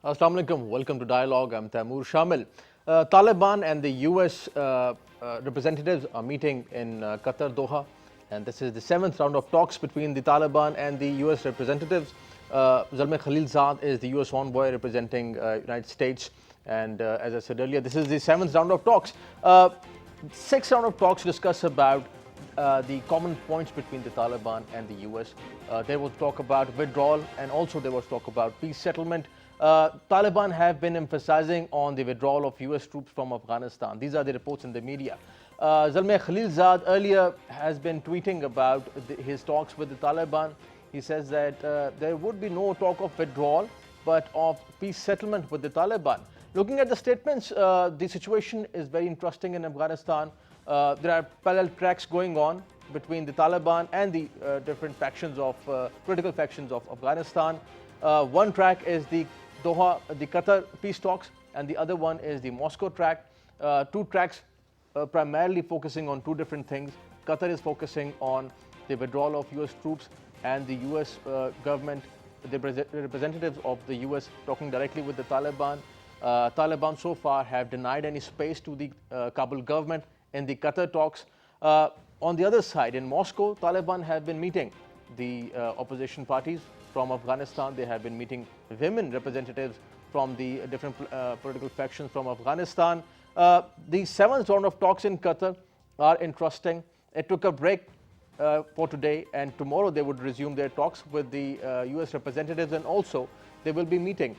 Assalamu alaikum. Welcome to Dialogue. I'm Taimur. Shamil. Taliban and the US representatives are meeting in Qatar, Doha, and this is the 7th round of talks between the Taliban and the US representatives. Zalmay Khalilzad is the US envoy representing United States, and as I said earlier, this is the 7th round of talks. 6th round of talks discuss about the common points between the Taliban and the US. There was talk about withdrawal, and also there was talk about peace settlement. Taliban have been emphasizing on the withdrawal of US troops from Afghanistan. These are the reports in the media. Zalmay Khalilzad earlier has been tweeting about his talks with the Taliban. He says that there would be no talk of withdrawal, but of peace settlement with the Taliban. Looking at the statements, the situation is very interesting in Afghanistan. There are parallel tracks going on between the Taliban and the different factions of political factions of Afghanistan. One track is the Doha, the Qatar peace talks, and the other one is the Moscow track. Two tracks primarily focusing on two different things. Qatar is focusing on the withdrawal of US troops, and the US government, the representatives of the US talking directly with the Taliban. Taliban so far have denied any space to the Kabul government in the Qatar talks. On the other side, in Moscow, Taliban have been meeting the opposition parties from Afghanistan. They have been meeting women representatives from the different political factions from Afghanistan. The 7th round of talks in Qatar are interesting. It took a break for today, and tomorrow they would resume their talks with the US representatives, and also they will be meeting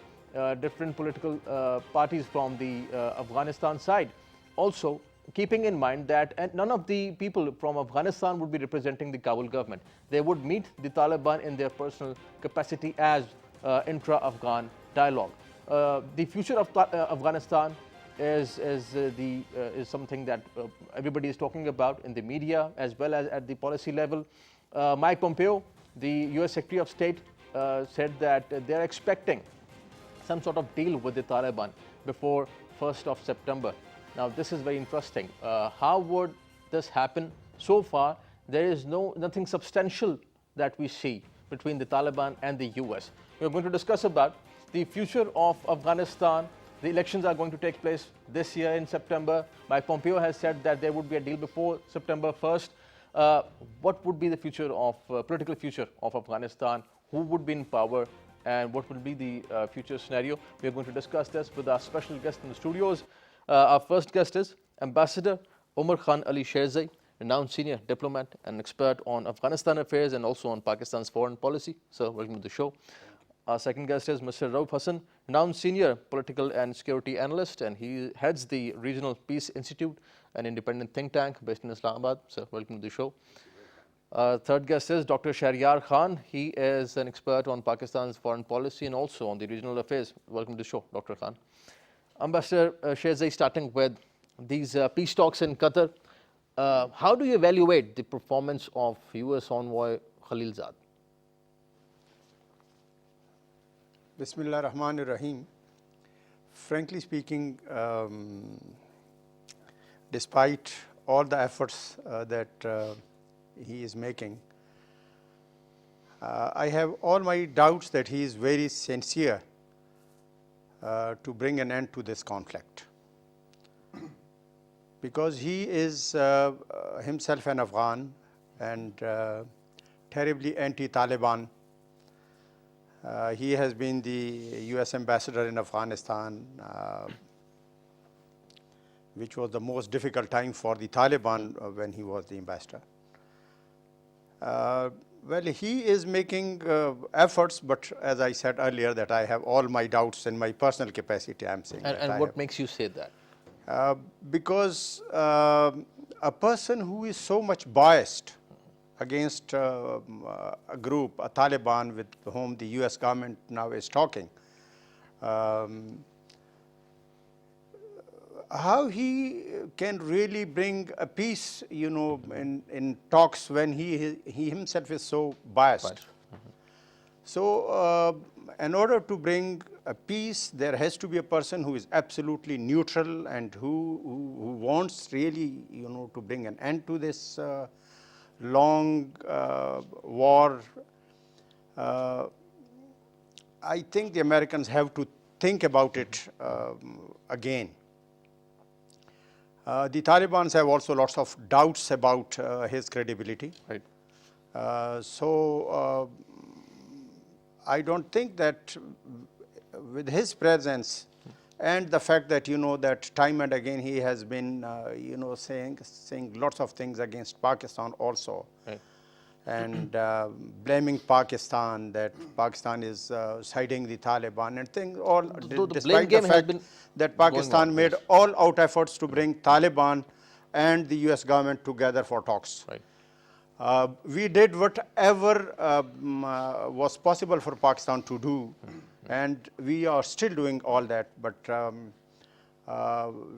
different political parties from the Afghanistan side. Also, keeping in mind that none of the people from Afghanistan would be representing the Kabul government. They would meet the Taliban in their personal capacity as intra-Afghan dialogue. The future of Afghanistan is something that everybody is talking about in the media as well as at the policy level. Mike Pompeo, the US Secretary of State, said that they're expecting some sort of deal with the Taliban before 1st of September. Now, this is very interesting. How would this happen? So far, there is nothing substantial that we see between the Taliban and the US. We are going to discuss about the future of Afghanistan. The elections are going to take place this year in September. Mike Pompeo has said that there would be a deal before September 1st. What would be the future of political future of Afghanistan? Who would be in power? And what will be the future scenario? We are going to discuss this with our special guest in the studios. Our first guest is Ambassador Umer Khan alisherzai, renowned senior diplomat and expert on Afghanistan affairs and also on Pakistan's foreign policy. Sir, welcome to the show. Our second guest is Mr. Raoof Hassan, renowned senior political and security analyst, and he heads the Regional Peace Institute, an independent think tank based in Islamabad. Sir, welcome to the show. Third guest is Dr. Sheryar Khan. He is an expert on Pakistan's foreign policy and also on the regional affairs. Welcome to the show, Dr. Khan. Ambassador Sherzai, starting with these peace talks in Qatar, how do you evaluate the performance of US envoy Khalilzad? Bismillah Rahman Rahim. Frankly speaking, despite all the efforts that he is making, I have all my doubts that he is very sincere to bring an end to this conflict, because he is himself an Afghan and terribly anti-Taliban. He has been the US ambassador in Afghanistan, which was the most difficult time for the Taliban when he was the ambassador. Well, he is making efforts, but as I said earlier, that I have all my doubts in my personal capacity, I'm saying. And what makes you say that? Because a person who is so much biased against a group, a Taliban, with whom the US government now is talking, how he can really bring a peace, you know, in talks when he himself is so biased. So in order to bring a peace, there has to be a person who is absolutely neutral and who wants really, you know, to bring an end to this long war. I think the Americans have to think about it again. The Taliban have also lots of doubts about his credibility. Right. So I don't think that with his presence and the fact that that time and again he has been saying lots of things against Pakistan also. Right. And blaming Pakistan, that Pakistan is siding the Taliban and things, all despite the fact that Pakistan made all out efforts to bring Taliban and the US government together for talks. Right. We did whatever was possible for Pakistan to do, and we are still doing all that. But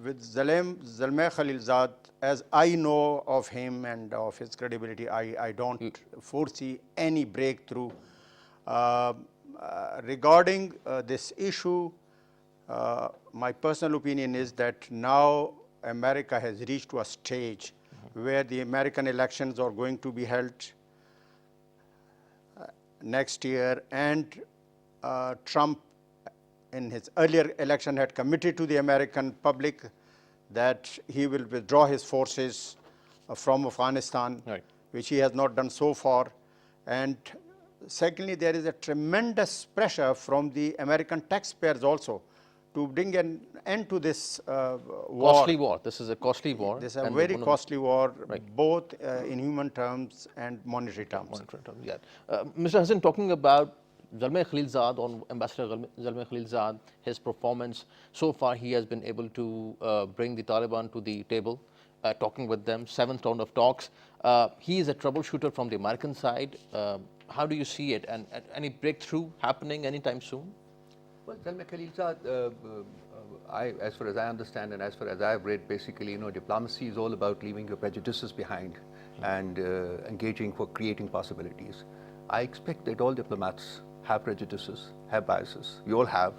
with Zalmay Khalilzad, as I know of him and of his credibility, I don't foresee any breakthrough. Regarding this issue, my personal opinion is that now America has reached to a stage where the American elections are going to be held next year, and Trump in his earlier election had committed to the American public that he will withdraw his forces from Afghanistan, right, which he has not done so far. And secondly, there is a tremendous pressure from the American taxpayers also to bring an end to this war. Costly war. This is a costly war. This is a very costly war, right, both in human terms and monetary terms. Monetary terms, yeah. Mr. Hassan, talking about Zalmay Khalilzad, on Ambassador Zalmay Khalilzad, his performance, so far he has been able to bring the Taliban to the table, talking with them, 7th round of talks. He is a troubleshooter from the American side. How do you see it, and any breakthrough happening anytime soon? Well, Zalmay Khalilzad, as far as I understand and as far as I've read, basically, diplomacy is all about leaving your prejudices behind and engaging for creating possibilities. I expect that all diplomats have prejudices, have biases. We all have,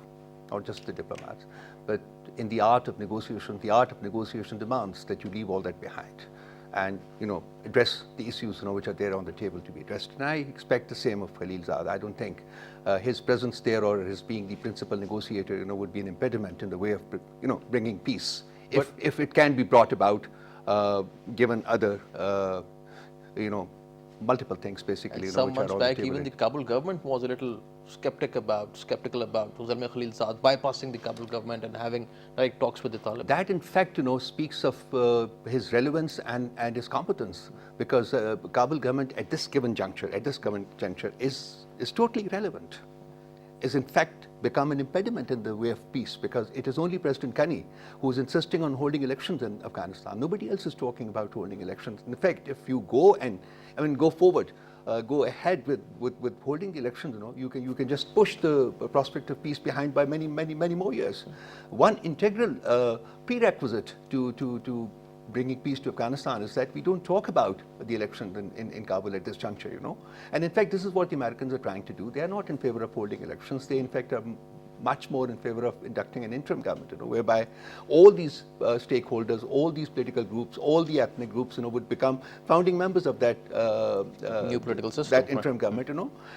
not just the diplomats. But in the art of negotiation demands that you leave all that behind and, address the issues, which are there on the table to be addressed. And I expect the same of Khalilzad. I don't think his presence there or his being the principal negotiator, would be an impediment in the way of, bringing peace. If it can be brought about, given other, multiple things basically. And some months back, even the Kabul government was a little skeptical about Zalmay Khalilzad bypassing the Kabul government and having direct talks with the Taliban. That, in fact, speaks of his relevance and his competence, because Kabul government at this current juncture is totally irrelevant. Is in fact become an impediment in the way of peace, because it is only President Ghani who is insisting on holding elections in Afghanistan. Nobody else is talking about holding elections. In fact, if you go go ahead with holding the elections, you can just push the prospect of peace behind by many more years. One integral prerequisite to bringing peace to Afghanistan is that we don't talk about the elections in Kabul at this juncture, And in fact, this is what the Americans are trying to do. They are not in favor of holding elections. They, in fact, are much more in favor of inducting an interim government, whereby all these stakeholders, all these political groups, all the ethnic groups, would become founding members of that new political system, that interim government,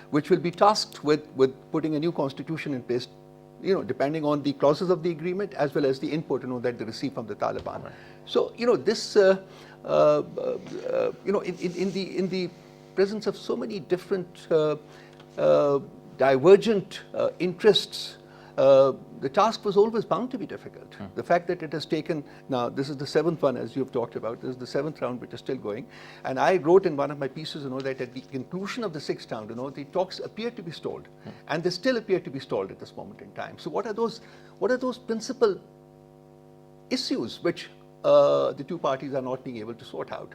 which will be tasked with putting a new constitution in place, depending on the clauses of the agreement as well as the input, that they receive from the Taliban. Right. So, this, in the presence of so many different divergent interests, the task was always bound to be difficult. The fact that it has taken, now this is the 7th one, as you've talked about, this is the 7th round which is still going. And I wrote in one of my pieces, that at the conclusion of the 6th round, the talks appear to be stalled. And they still appear to be stalled at this moment in time. So what are those principal issues which the two parties are not being able to sort out?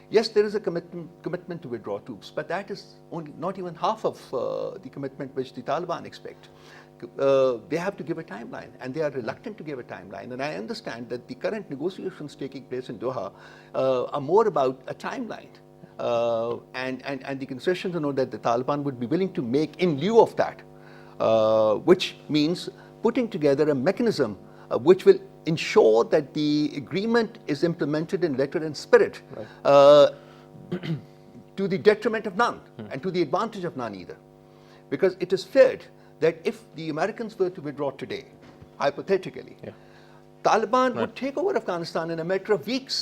Yes, there is a commitment to withdraw troops, but that is only not even half of the commitment which the Taliban expect. They have to give a timeline, and they are reluctant to give a timeline. And I understand that the current negotiations taking place in Doha are more about a timeline and the concessions that the Taliban would be willing to make in lieu of that, which means putting together a mechanism which will ensure that the agreement is implemented in letter and spirit, right, to the detriment of none and to the advantage of none either. Because it is feared that if the Americans were to withdraw today, hypothetically, Taliban would take over Afghanistan in a matter of weeks.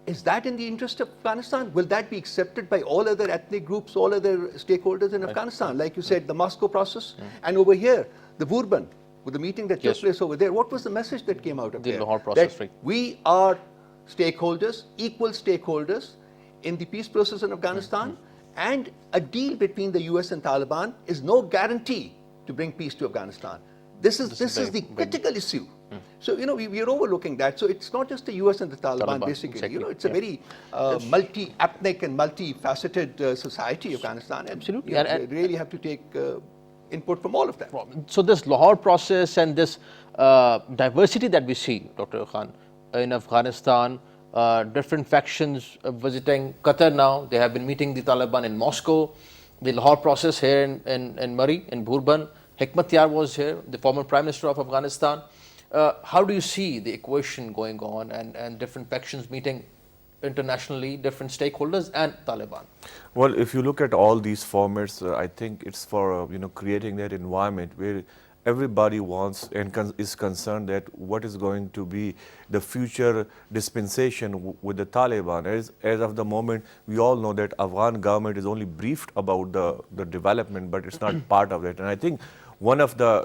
Is that in the interest of Afghanistan? Will that be accepted by all other ethnic groups, all other stakeholders in Afghanistan? Like you said, the Moscow process, and over here, the Bourbon, with the meeting that took place over there, what was the message that came out of there? The Lahore process, that we are stakeholders, equal stakeholders in the peace process in Afghanistan, and a deal between the US and Taliban is no guarantee to bring peace to Afghanistan. This is the critical issue. So, you know, we are overlooking that. So it's not just the US and the Taliban, basically. Exactly. You know, it's a very multi-ethnic and multi-faceted society, Afghanistan. And, Absolutely. You know, they really have to take input from all of them. So this Lahore process and this diversity that we see, Dr. Khan, in Afghanistan, different factions visiting Qatar now. They have been meeting the Taliban in Moscow. The Lahore process here in Murray, in Bourbon. Hekmatyar was here, the former Prime Minister of Afghanistan. How do you see the equation going on and different factions meeting internationally, different stakeholders and Taliban? Well, if you look at all these formats, I think it's for creating that environment where everybody wants and is concerned that what is going to be the future dispensation with the Taliban. As of the moment, we all know that Afghan government is only briefed about the development, but it's not part of it. And I think one of the,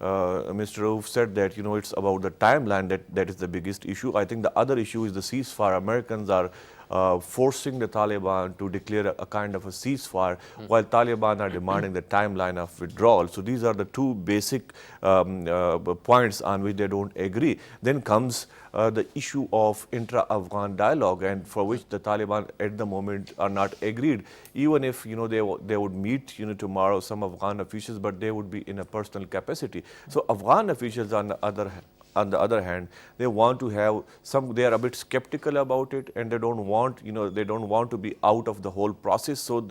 Mr. Raoof said that, it's about the timeline that is the biggest issue. I think the other issue is the ceasefire. Americans are forcing the Taliban to declare a kind of a ceasefire, while Taliban are demanding the timeline of withdrawal. So these are the two basic points on which they don't agree. Then comes the issue of intra-Afghan dialogue, and for which the Taliban at the moment are not agreed. Even if they would meet tomorrow some Afghan officials, but they would be in a personal capacity. So Afghan officials on the other hand, they want to have they are a bit skeptical about it, and they don't want to be out of the whole process. So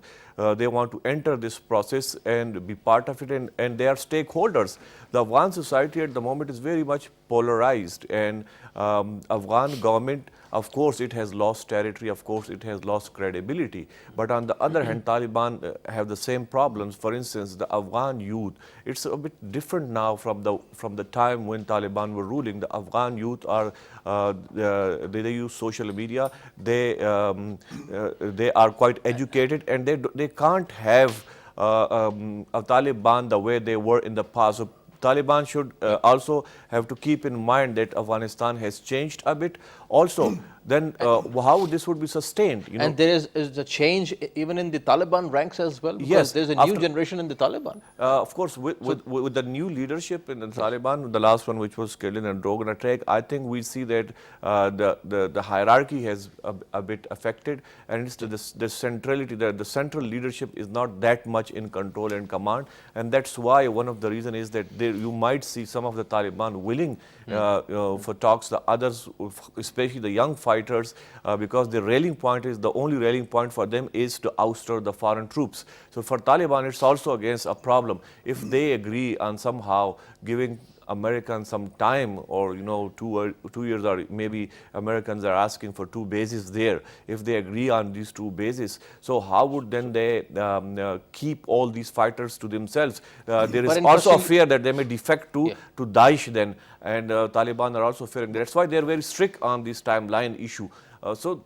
they want to enter this process and be part of it, and they are stakeholders. The Afghan society at the moment is very much polarized, and Afghan government, of course, it has lost territory, of course, it has lost credibility. But on the other hand, Taliban have the same problems. For instance, the Afghan youth, it's a bit different now from the time when Taliban were ruling. The Afghan youth are, they use social media, they are quite educated, and they can't have a Taliban the way they were in the past. So Taliban should also have to keep in mind that Afghanistan has changed a bit. Also, then how this would be sustained? And there is a change even in the Taliban ranks as well? Because yes, there's a new generation in the Taliban. Of course, with the new leadership in the Taliban, the last one which was killed in a drone attack, I think we see that the hierarchy has a bit affected, and it's the centrality, the central leadership is not that much in control and command, and that's why one of the reason is that you might see some of the Taliban willing for talks, the others, especially the young fighters, because the only rallying point for them is to ouster the foreign troops. So for Taliban, it's also against a problem. If they agree on somehow giving Americans some time, or 2 years, or maybe Americans are asking for 2 bases there. If they agree on these 2 bases, so how would then they keep all these fighters to themselves? There is also a fear that they may defect to Daesh then, and Taliban are also fearing. That's why they are very strict on this timeline issue. So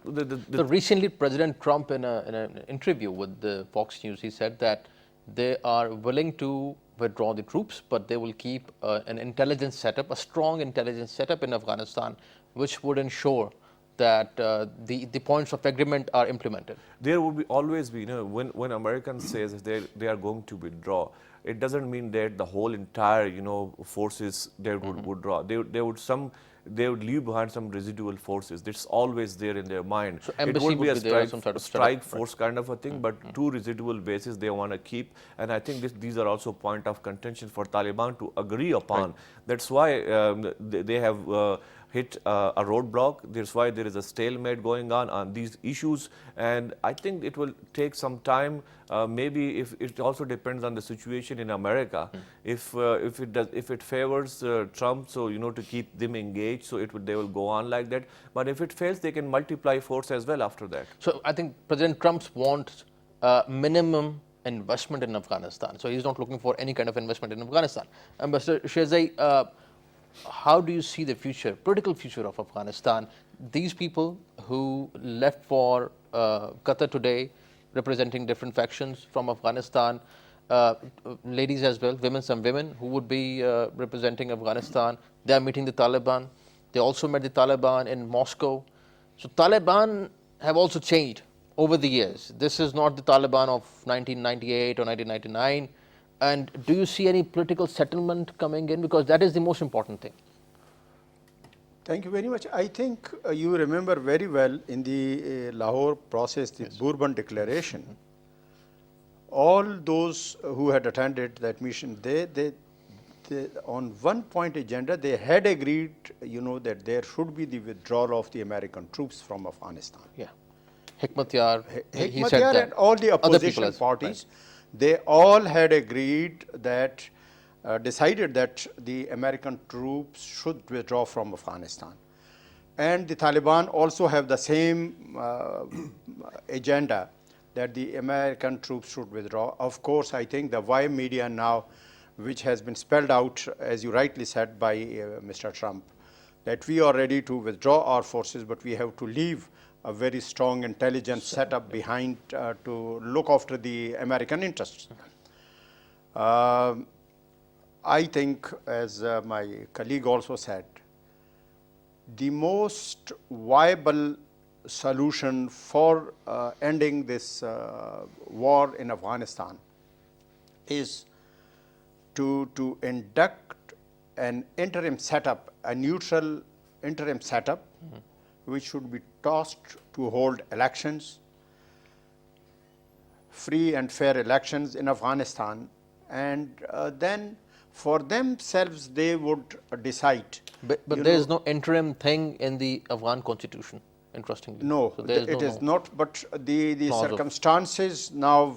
recently, President Trump, in an interview with the Fox News, he said that they are willing to withdraw the troops, but they will keep an intelligence setup, a strong intelligence setup in Afghanistan, which would ensure that the points of agreement are implemented. There would always be, when Americans says they are going to withdraw, it doesn't mean that the whole entire, forces there would withdraw. They would leave behind some residual forces. That's always there in their mind. So it would be a strike setup, force kind of a thing, but 2 residual bases they want to keep. And I think these are also point of contention for Taliban to agree upon. That's why they have hit a roadblock. That's why there is a stalemate going on these issues. And I think it will take some time. Maybe if it also depends on the situation in America. If it favors Trump, so to keep them engaged, so they will go on like that. But if it fails, they can multiply force as well after that. So I think President Trump wants minimum investment in Afghanistan. So he's not looking for any kind of investment in Afghanistan. Ambassador Alisherzai, how do you see the future, political future of Afghanistan? These people who left for Qatar today, representing different factions from Afghanistan, ladies as well, women, some women who would be representing Afghanistan, they are meeting the Taliban. They also met the Taliban in Moscow. So Taliban have also changed over the years. This is not the Taliban of 1998 or 1999. And do you see any political settlement coming in? Because that is the most important thing. Thank you very much. I think you remember very well in the Lahore process, the Bourbon Declaration, all those who had attended that mission, they on one point agenda, they had agreed, that there should be the withdrawal of the American troops from Afghanistan. Yeah. Hikmatyar, he said Hikmatyar that. and all the opposition parties, they all had agreed that, decided that the American troops should withdraw from Afghanistan. And the Taliban also have the same agenda that the American troops should withdraw. Of course, I think the Y media now, which has been spelled out, as you rightly said, by Mr. Trump, that we are ready to withdraw our forces, but we have to leave a very strong intelligence setup behind to look after the American interests. I think, as my colleague also said, the most viable solution for ending this war in Afghanistan is to induct an interim setup, a neutral interim setup, which should be tasked to hold elections, free and fair elections in Afghanistan, and then for themselves they would decide. But there is no interim thing in the Afghan constitution, interestingly. No, so it is not, but the circumstances now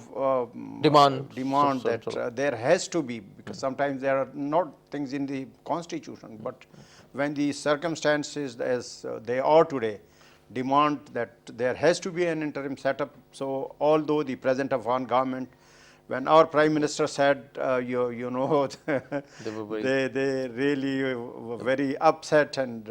demand that there has to be, because sometimes there are not things in the constitution, but when the circumstances as they are today demand that there has to be an interim setup. So although the present Afghan government, when our Prime Minister said, they really were very upset and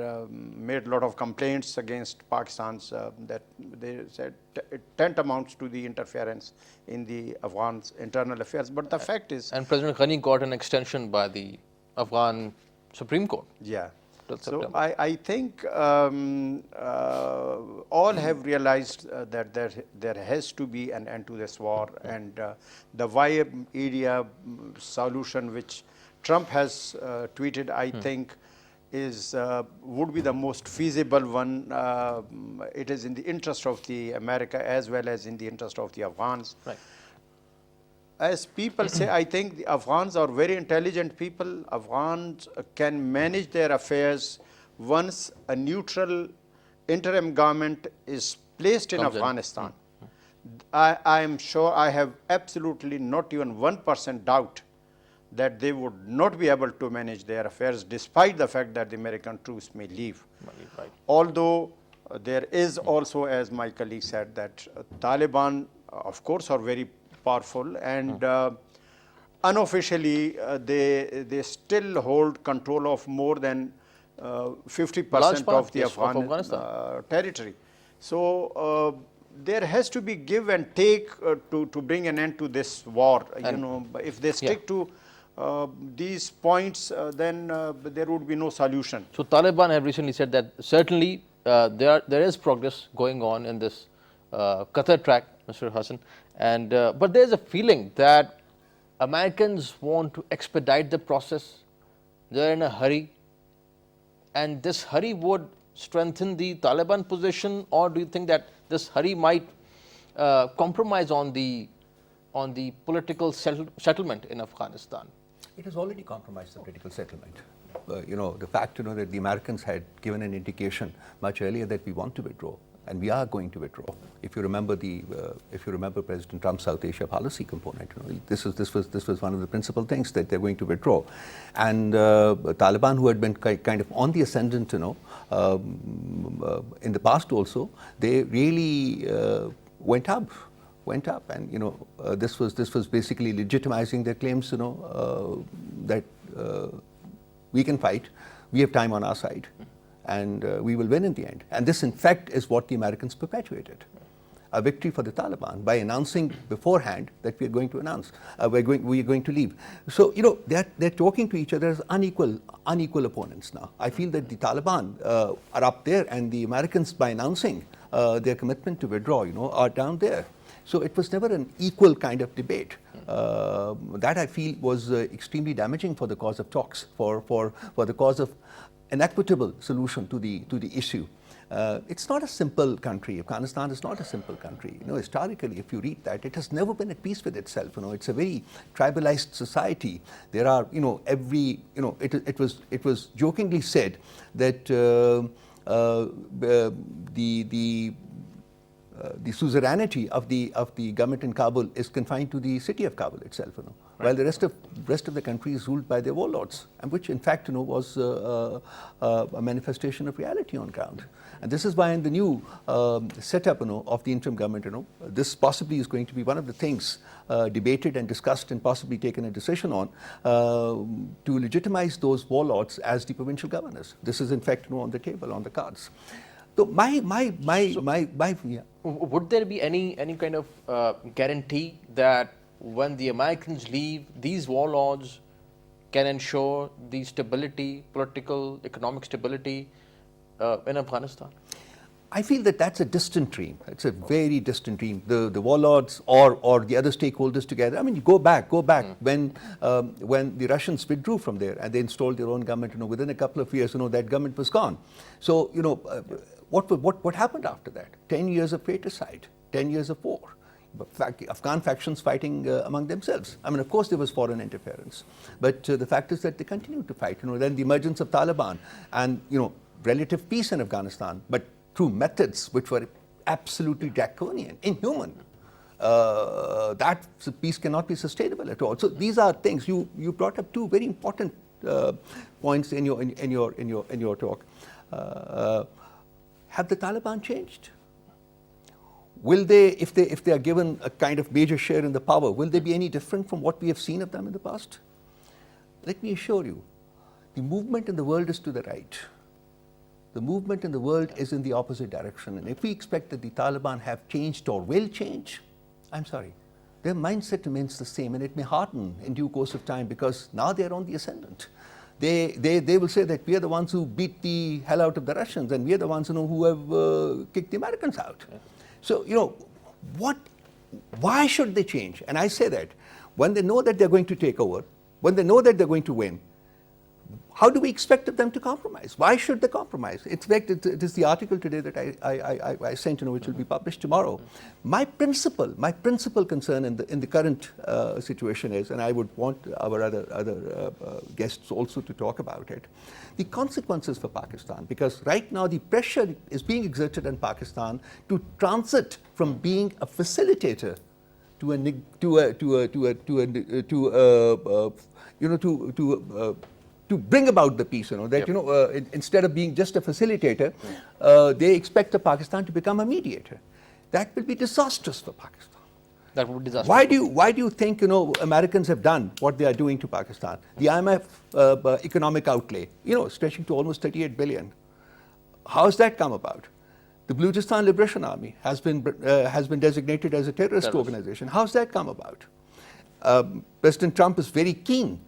made a lot of complaints against Pakistan's, that they said it tantamounts to the interference in the Afghan's internal affairs. But the fact is... And President Ghani got an extension by the Afghan Supreme Court. Yeah. So I think all have realized that there has to be an end to this war, and the Y area solution which Trump has tweeted, I think, would be the most feasible one. It is in the interest of the America as well as in the interest of the Afghans. Right. As people say, I think the Afghans are very intelligent people. Afghans can manage their affairs once a neutral interim government is placed in Afghanistan. I am sure, I have absolutely not even 1% doubt that they would not be able to manage their affairs despite the fact that the American troops may leave. Right. Although there is also, as my colleague said, that Taliban, of course, are very powerful, and unofficially they still hold control of more than 50% of the Afghan territory. So there has to be give and take to bring an end to this war. If they stick to these points, then there would be no solution. So Taliban have recently said that certainly there is progress going on in this Qatar track, Mr. Hassan, and but there is a feeling that Americans want to expedite the process. They are in a hurry, and this hurry would strengthen the Taliban position, or do you think that this hurry might compromise on the political settlement in Afghanistan? It has already compromised the political settlement. The fact that the Americans had given an indication much earlier that we want to withdraw, and we are going to withdraw. If you remember President Trump's South Asia policy component, this was one of the principal things, that they're going to withdraw. And Taliban, who had been kind of on the ascendant, in the past also, they really went up went up, and this was basically legitimizing their claims, that we can fight, we have time on our side, and we will win in the end. And this, in fact, is what the Americans perpetuated. A victory for the Taliban by announcing beforehand that we are going to we are going to leave. So they're talking to each other as unequal opponents now. I feel that the Taliban are up there, and the Americans, by announcing their commitment to withdraw, are down there. So it was never an equal kind of debate. That I feel was extremely damaging for the cause of talks, for the cause of an equitable solution to the issue. It's not a simple country. Afghanistan is not a simple country. Historically, if you read that, it has never been at peace with itself. It's a very tribalized society. There are, it was jokingly said that the suzerainty of the government in Kabul is confined to the city of Kabul itself, while the rest of the country is ruled by their warlords, and which in fact was a manifestation of reality on ground. And this is why in the new setup of the interim government, this possibly is going to be one of the things debated and discussed and possibly taken a decision on to legitimize those warlords as the provincial governors. This is in fact on the table, on the cards. So would there be any kind of guarantee that when the Americans leave, these warlords can ensure the stability, political, economic stability in Afghanistan? I feel that that's a distant dream. It's a very distant dream. The warlords or the other stakeholders together. I mean, you go back when the Russians withdrew from there and they installed their own government. Within a couple of years, that government was gone. So what happened after that? 10 years of fratricide, 10 years of war. Afghan factions fighting among themselves. I mean, of course, there was foreign interference, but the fact is that they continued to fight. Then the emergence of Taliban and relative peace in Afghanistan, but through methods which were absolutely draconian, inhuman. That peace cannot be sustainable at all. So these are things you brought up two very important points in your talk. Have the Taliban changed? Will they, if they are given a kind of major share in the power, will they be any different from what we have seen of them in the past? Let me assure you, the movement in the world is to the right. The movement in the world is in the opposite direction. And if we expect that the Taliban have changed or will change, I'm sorry, their mindset remains the same, and it may harden in due course of time because now they're on the ascendant. They will say that we are the ones who beat the hell out of the Russians, and we are the ones who have kicked the Americans out. So, why should they change? And I say that when they know that they're going to take over, when they know that they're going to win, how do we expect of them to compromise? Why should they compromise? In fact, it is the article today that I sent, which will be published tomorrow. My principal concern in the current situation is, and I would want our other guests also to talk about it, the consequences for Pakistan. Because right now the pressure is being exerted on Pakistan to transit from being a facilitator to bring about the peace, instead of being just a facilitator, they expect Pakistan to become a mediator. That will be disastrous for Pakistan. That would be disastrous. Why do you think Americans have done what they are doing to Pakistan? The IMF economic outlay, stretching to almost 38 billion. How has that come about? The Baluchistan Liberation Army has been designated as a terrorist organization. How has that come about? President Trump is very keen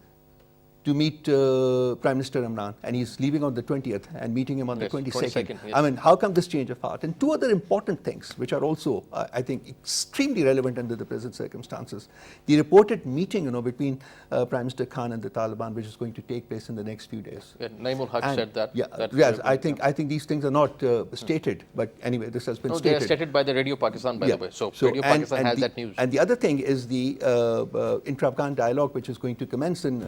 to meet Prime Minister Imran, and he's leaving on the 20th and meeting him on the 22nd. Yes. I mean, how come this change of heart? And two other important things, which are also, I think, extremely relevant under the present circumstances. The reported meeting, between Prime Minister Khan and the Taliban, which is going to take place in the next few days. Yeah, Taimur said that. Yeah, yes, I think these things are not stated, but anyway, this has been stated. They are stated by the Radio Pakistan, by the way. So Radio Pakistan has that news. And the other thing is the intra-Afghan dialogue, which is going to commence in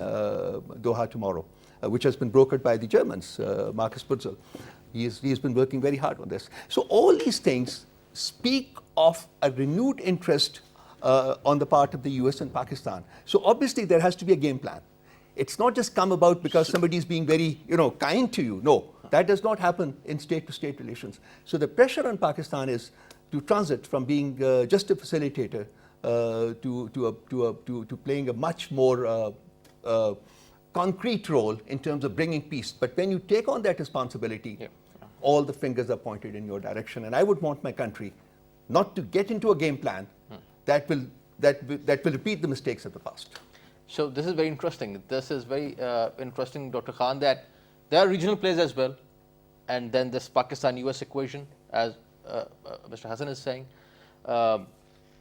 Doha tomorrow, which has been brokered by the Germans, Markus Putzel. He has been working very hard on this. So all these things speak of a renewed interest on the part of the US and Pakistan. So obviously there has to be a game plan. It's not just come about because somebody is being very, kind to you. No, that does not happen in state-to-state relations. So the pressure on Pakistan is, to transit from being just a facilitator to playing a much more concrete role in terms of bringing peace. But when you take on that responsibility, all the fingers are pointed in your direction. And I would want my country not to get into a game plan that will repeat the mistakes of the past. So this is very interesting. This is very interesting, Dr. Khan, that there are regional players as well, and then this Pakistan-US equation, as Mr. Hassan is saying.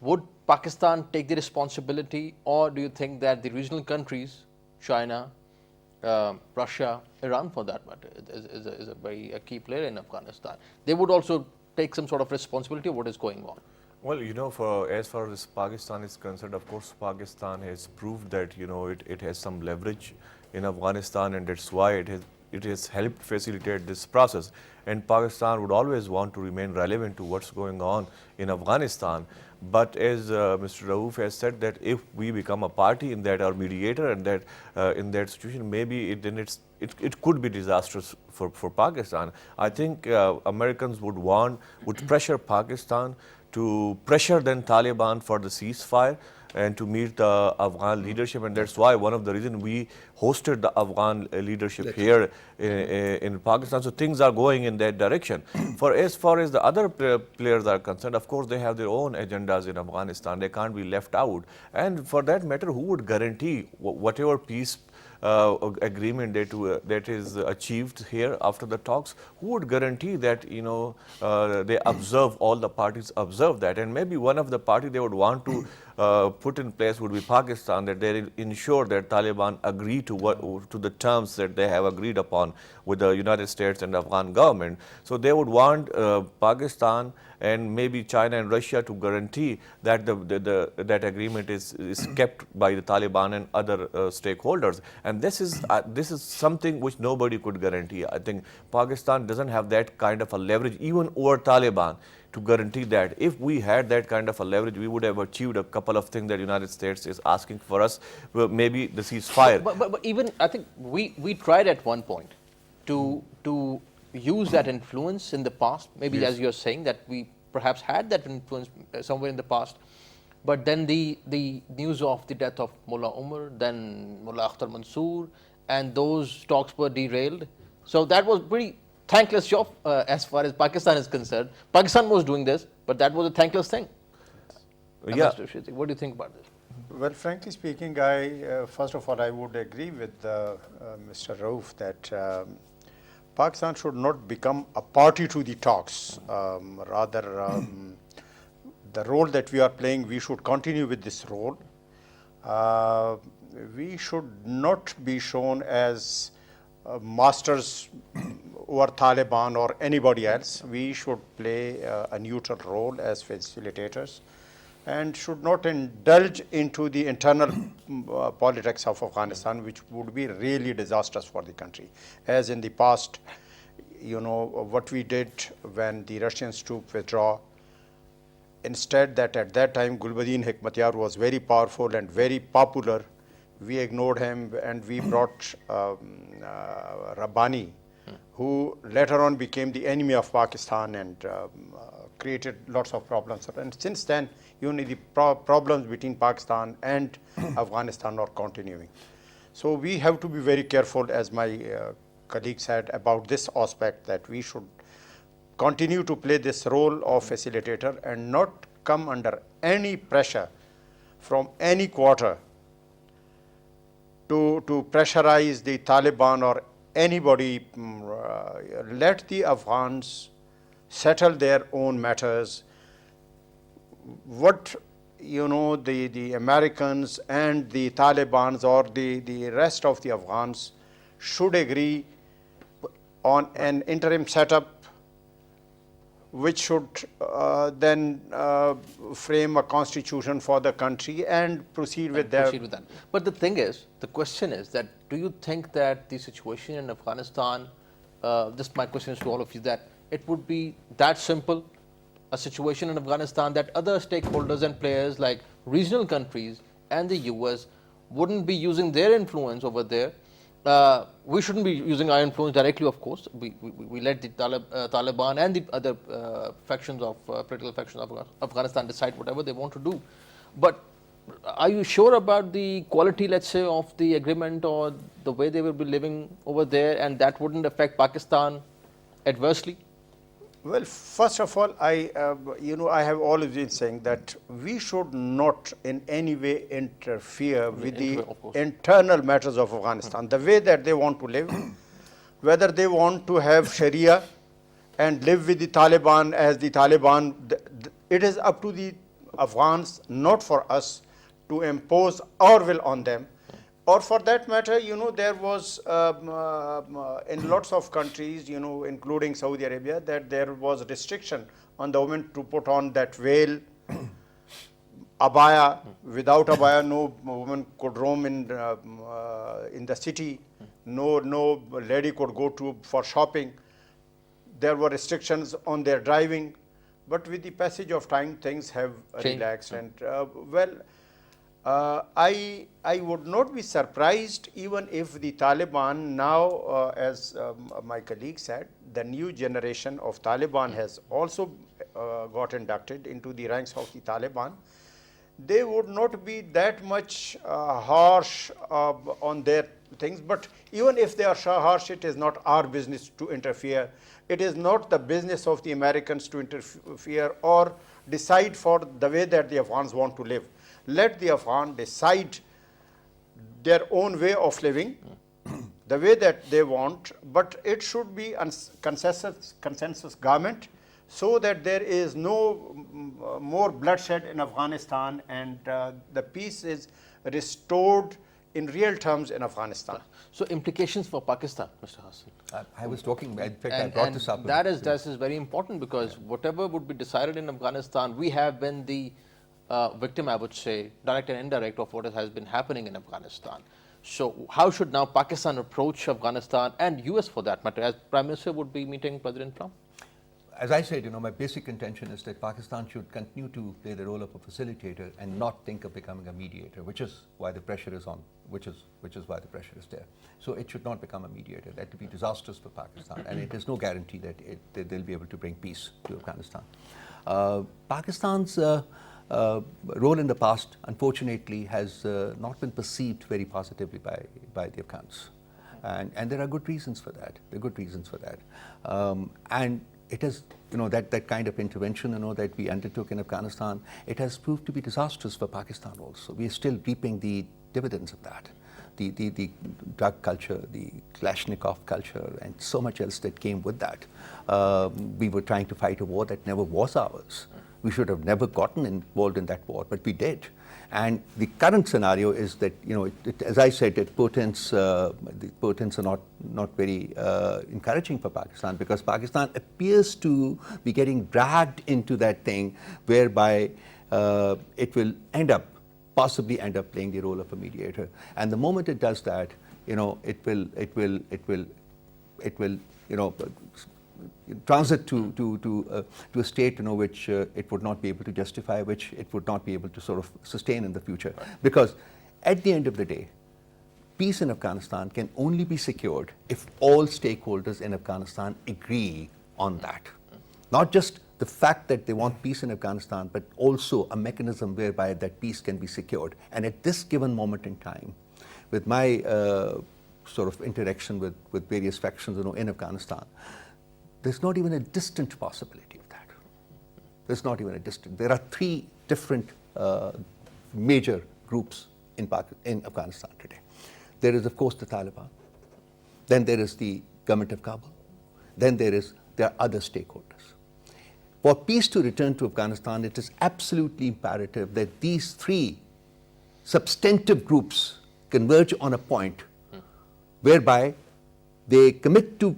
Would Pakistan take the responsibility, or do you think that the regional countries, China, Russia, Iran for that matter, is a key player in Afghanistan, they would also take some sort of responsibility of what is going on? Well, as far as Pakistan is concerned, of course, Pakistan has proved that, it has some leverage in Afghanistan, and that's why it has helped facilitate this process. And Pakistan would always want to remain relevant to what's going on in Afghanistan. But as Mr. Raoof has said, that if we become a party in that, or mediator, and that in that situation, maybe it could be disastrous for Pakistan. I think Americans would pressure Pakistan to pressure then Taliban for the ceasefire and to meet the Afghan leadership, and that's why one of the reasons we hosted the Afghan leadership here in Pakistan. So things are going in that direction. For as far as the other players are concerned, of course they have their own agendas in Afghanistan. They can't be left out. And for that matter, who would guarantee whatever peace agreement that is achieved here after the talks? Who would guarantee that they observe, all the parties observe that? And maybe one of the party they would want to put in place would be Pakistan, that they ensure that Taliban agree to the terms that they have agreed upon with the United States and the Afghan government. So they would want Pakistan and maybe China and Russia to guarantee that that agreement is kept by the Taliban and other stakeholders. And this is something which nobody could guarantee. I think Pakistan doesn't have that kind of a leverage even over Taliban to guarantee that. If we had that kind of a leverage, we would have achieved a couple of things that the United States is asking for us. Well, maybe the ceasefire. But even I think we tried at one point to use that influence in the past. Maybe yes, as you're saying, that we perhaps had that influence somewhere in the past. But then the news of the death of Mullah Umer, then Mullah Akhtar Mansoor, and those talks were derailed. So that was pretty thankless job as far as Pakistan is concerned. Pakistan was doing this, but that was a thankless thing. Yeah. What do you think about this? Well, frankly speaking, first of all, I would agree with Mr. Raoof that Pakistan should not become a party to the talks. Rather, the role that we are playing, we should continue with this role. We should not be shown as masters over Taliban or anybody else. We should play a neutral role as facilitators and should not indulge into the internal politics of Afghanistan, which would be really disastrous for the country. As in the past, what we did when the Russians troops withdraw, instead that at that time Gulbuddin Hekmatyar was very powerful and very popular, we ignored him and we brought Rabbani, who later on became the enemy of Pakistan and created lots of problems. And since then, the problems between Pakistan and Afghanistan are continuing. So we have to be very careful, as my colleague said, about this aspect, that we should continue to play this role of facilitator and not come under any pressure from any quarter to pressurize the Taliban or anybody. Let the Afghans settle their own matters. What the Americans and the Talibans or the rest of the Afghans should agree on an interim setup, which should then frame a constitution for the country and proceed with that. But the thing is, the question is that, do you think that the situation in Afghanistan, this my question is to all of you, that it would be that simple, a situation in Afghanistan that other stakeholders and players like regional countries and the US wouldn't be using their influence over there we shouldn't be using our influence directly, of course. We let the Taliban and the other factions of political factions of Afghanistan decide whatever they want to do. But are you sure about the quality, let's say, of the agreement or the way they will be living over there, and that wouldn't affect Pakistan adversely? Well, first of all, I have always been saying that we should not in any way interfere with the internal matters of Afghanistan, the way that they want to live, whether they want to have Sharia and live with the Taliban as the Taliban. It is up to the Afghans, not for us, to impose our will on them. Or for that matter, there was in lots of countries, including Saudi Arabia, that there was a restriction on the women to put on that veil, abaya. Without abaya, no woman could roam in the city. No lady could go for shopping. There were restrictions on their driving. But with the passage of time, things have relaxed. And I would not be surprised even if the Taliban now, as my colleague said, the new generation of Taliban has also got inducted into the ranks of the Taliban. They would not be that much harsh on their things, but even if they are harsh, it is not our business to interfere. It is not the business of the Americans to interfere or decide for the way that the Afghans want to live. Let the Afghan decide their own way of living, the way that they want, but it should be a consensus government so that there is no more bloodshed in Afghanistan and the peace is restored in real terms in Afghanistan. So implications for Pakistan, Mr. Hassan. I was talking, in fact, I brought this up. That is very important because whatever would be decided in Afghanistan, we have been the victim, I would say, direct and indirect, of what has been happening in Afghanistan. So how should now Pakistan approach Afghanistan and US for that matter, as Prime Minister would be meeting President Trump? As I said, my basic intention is that Pakistan should continue to play the role of a facilitator and not think of becoming a mediator, which is why the pressure is on, which is why the pressure is there. So it should not become a mediator. That would be disastrous for Pakistan, and it is no guarantee that they'll be able to bring peace to Afghanistan. Pakistan's role in the past, unfortunately, has not been perceived very positively by the Afghans, and there are good reasons for that. There are good reasons for that, and it is, that kind of intervention, that we undertook in Afghanistan, it has proved to be disastrous for Pakistan also. We are still reaping the dividends of that. The drug culture, the Kalashnikov culture, and so much else that came with that. We were trying to fight a war that never was ours. We should have never gotten involved in that war, but we did. And the current scenario is that, as I said, the portents are not very encouraging for Pakistan, because Pakistan appears to be getting dragged into that thing whereby it will possibly end up playing the role of a mediator. And the moment it does that, it will transit to a state which it would not be able to justify, which it would not be able to sort of sustain in the future. Because at the end of the day, peace in Afghanistan can only be secured if all stakeholders in Afghanistan agree on that. Not just the fact that they want peace in Afghanistan, but also a mechanism whereby that peace can be secured. And at this given moment in time, with my sort of interaction with various factions in Afghanistan, there's not even a distant possibility of that. There's not even a distant. There are three different major groups in Afghanistan today. There is, of course, the Taliban. Then there is the government of Kabul. Then there are other stakeholders. For peace to return to Afghanistan, it is absolutely imperative that these three substantive groups converge on a point whereby they commit to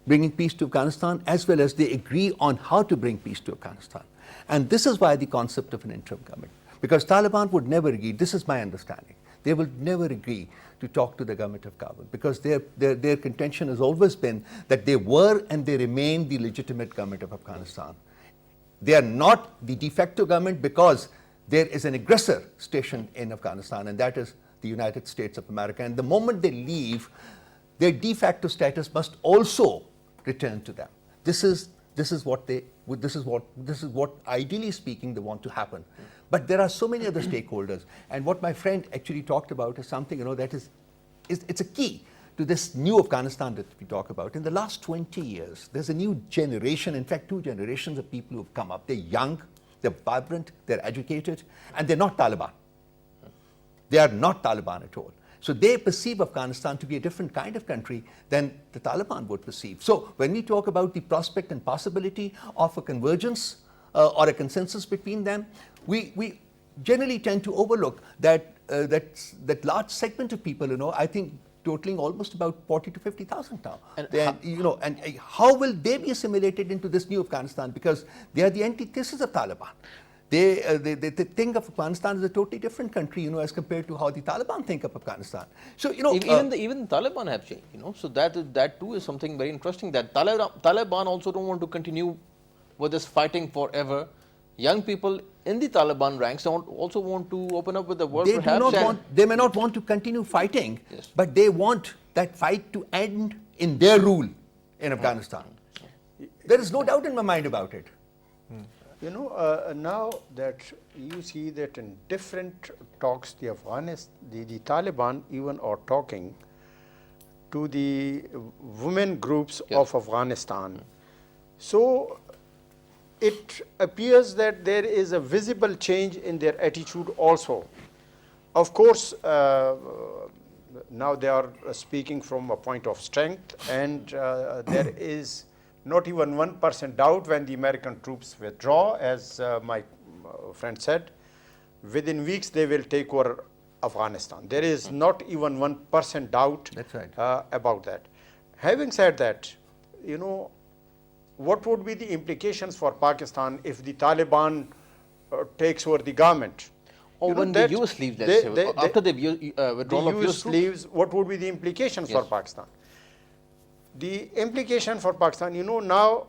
bringing peace to Afghanistan, as well as they agree on how to bring peace to Afghanistan. And this is why the concept of an interim government, because Taliban would never agree, this is my understanding, they will never agree to talk to the government of Kabul, because their contention has always been that they were and they remain the legitimate government of Afghanistan. They are not the de facto government because there is an aggressor stationed in Afghanistan, and that is the United States of America. And the moment they leave, their de facto status must also return to them. This is what ideally speaking they want to happen. But there are so many other stakeholders, and what my friend actually talked about is something that it's a key to this new Afghanistan that we talk about. In the last 20 years, there's a new generation, in fact 2 generations of people who have come up. They're young, they're vibrant, they're educated, and they're not Taliban. They are not Taliban at all. So they perceive Afghanistan to be a different kind of country than the Taliban would perceive. So when we talk about the prospect and possibility of a convergence or a consensus between them, we generally tend to overlook that large segment of people, I think totaling almost about 40 to 50,000 now. And how will they be assimilated into this new Afghanistan? Because they are the antithesis of Taliban. They think of Afghanistan as a totally different country, as compared to how the Taliban think of Afghanistan. So, even the Taliban have changed, So that too is something very interesting. That Taliban also don't want to continue with this fighting forever. Young people in the Taliban ranks also want to open up with the world. They may not want to continue fighting, yes, but they want that fight to end in their rule in Afghanistan. There is no doubt in my mind about it. Now that you see that in different talks, the Taliban even are talking to the women groups, yes, of Afghanistan. So it appears that there is a visible change in their attitude also. Of course, now they are speaking from a point of strength, and there is not even 1% doubt when the American troops withdraw, as my friend said. Within weeks they will take over Afghanistan. There is not even 1% doubt. That's right. About that. Having said that, what would be the implications for Pakistan if the Taliban takes over the government? Or when the US leaves, let's say, after the withdrawal of US leaves, what would be the implications, yes, for Pakistan? The implication for Pakistan, now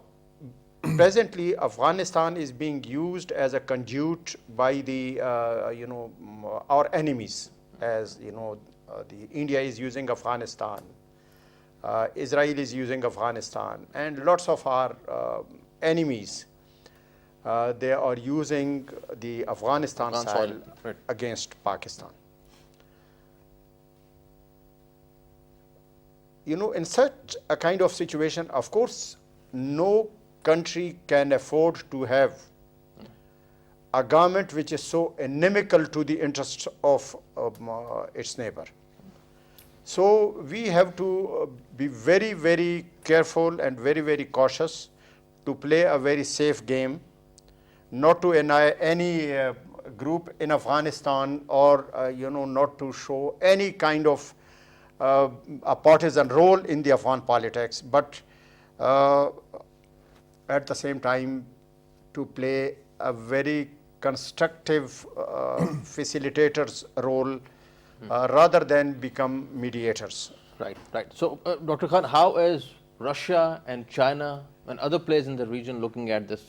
presently Afghanistan is being used as a conduit by the, our enemies, as the India is using Afghanistan, Israel is using Afghanistan, and lots of our enemies, they are using the Afghanistan soil, right, against Pakistan. In such a kind of situation, of course, no country can afford to have a government which is so inimical to the interests of its neighbor. So we have to be very, very careful and very, very cautious to play a very safe game, not to deny any group in Afghanistan, or not to show any kind of a partisan role in the Afghan politics, but at the same time to play a very constructive facilitator's role, rather than become mediators. Right. So, Dr. Khan, how is Russia and China and other players in the region looking at this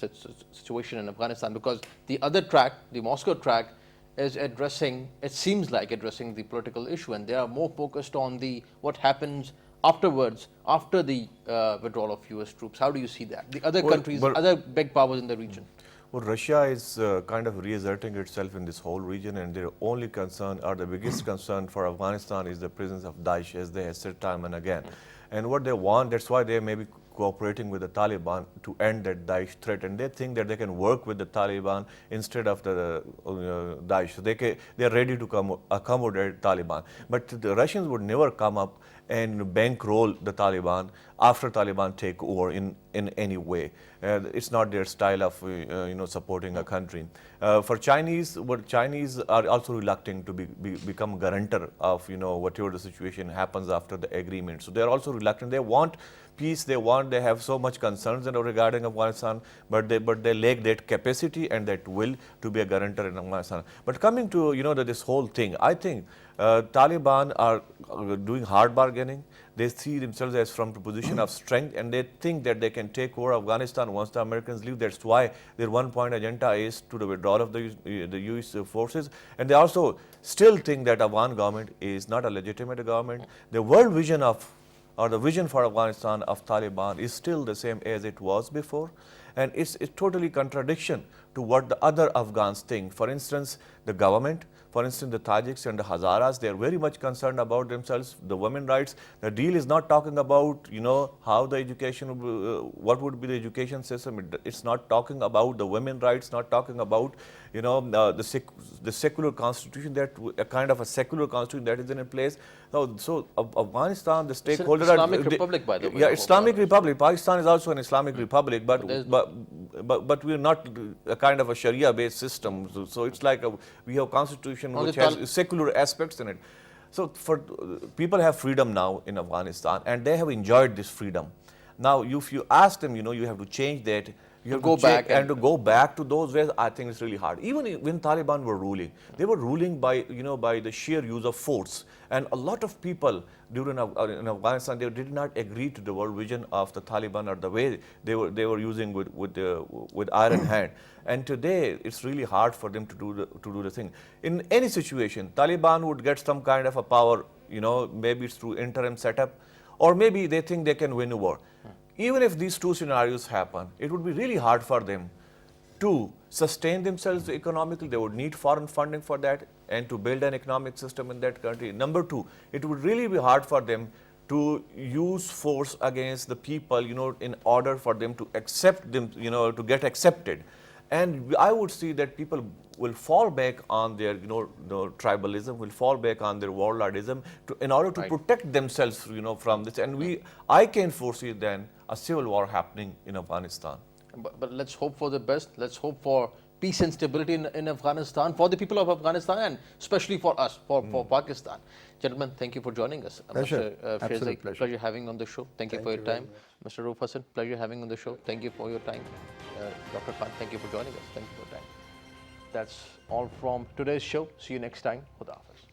situation in Afghanistan? Because the other track, the Moscow track, is it seems like addressing the political issue, and they are more focused on what happens afterwards, after the withdrawal of US troops. How do you see that? The other countries, other big powers in the region? Well, Russia is kind of reasserting itself in this whole region, and their only concern, or the biggest concern for Afghanistan, is the presence of Daesh, as they have said time and again. And what they want, that's why they may be cooperating with the Taliban to end that Daesh threat, and they think that they can work with the Taliban instead of the Daesh. So they are ready to accommodate Taliban. But the Russians would never come up and bankroll the Taliban after Taliban take over in any way. It's not their style of supporting a country. For Chinese are also reluctant to become guarantor of whatever the situation happens after the agreement. So they are also reluctant. They want peace. They have so much concerns regarding Afghanistan, but they lack that capacity and that will to be a guarantor in Afghanistan. But coming to this whole thing, I think Taliban are doing hard bargaining. They see themselves as from a position of strength, and they think that they can take over Afghanistan once the Americans leave. That's why their one-point agenda is to the withdrawal of the US forces. And they also still think that Afghan government is not a legitimate government. The world vision of or the vision for Afghanistan of Taliban is still the same as it was before. And it's totally contradiction to what the other Afghans think. For instance, the government, for instance, the Tajiks and the Hazaras, they are very much concerned about themselves, the women's rights. The deal is not talking about, how the education, what would be the education system. It's not talking about the women's rights, not talking about, the secular constitution, that a kind of a secular constitution that is in place. So Afghanistan, the stakeholders it's an Islamic Republic, by the way. Yeah, Islamic Republic. Pakistan is also an Islamic Republic, but we're not a kind of a Sharia-based system. So it's like we have a constitution which has secular aspects in it. So people have freedom now in Afghanistan, and they have enjoyed this freedom. Now, if you ask them, you have to change that. You have go to back and to go back to those ways. I think it's really hard. Even when Taliban were ruling, they were ruling by by the sheer use of force. And a lot of people in Afghanistan, they did not agree to the world vision of the Taliban or the way they were using with iron hand. And today, it's really hard for them to do the thing. In any situation, Taliban would get some kind of a power. Maybe it's through interim setup, or maybe they think they can win a war. Even if these two scenarios happen, it would be really hard for them to sustain themselves economically. They would need foreign funding for that and to build an economic system in that country. Number two, it would really be hard for them to use force against the people, in order for them to accept them, to get accepted. And I would see that people will fall back on their, tribalism, will fall back on their warlordism in order to protect themselves, from this. And I can foresee then a civil war happening in Afghanistan. But let's hope for the best. Let's hope for peace and stability in Afghanistan, for the people of Afghanistan, and especially for us, for Pakistan. Gentlemen, thank you for joining us. Pleasure. Mr. Absolute Sheryar, pleasure having on the show. Thank you for your time. Mr. Raoof Hassan, pleasure having on the show. Thank you for your time. Dr. Khan, thank you for joining us. Thank you for your time. That's all from today's show. See you next time. Khuda Hafiz.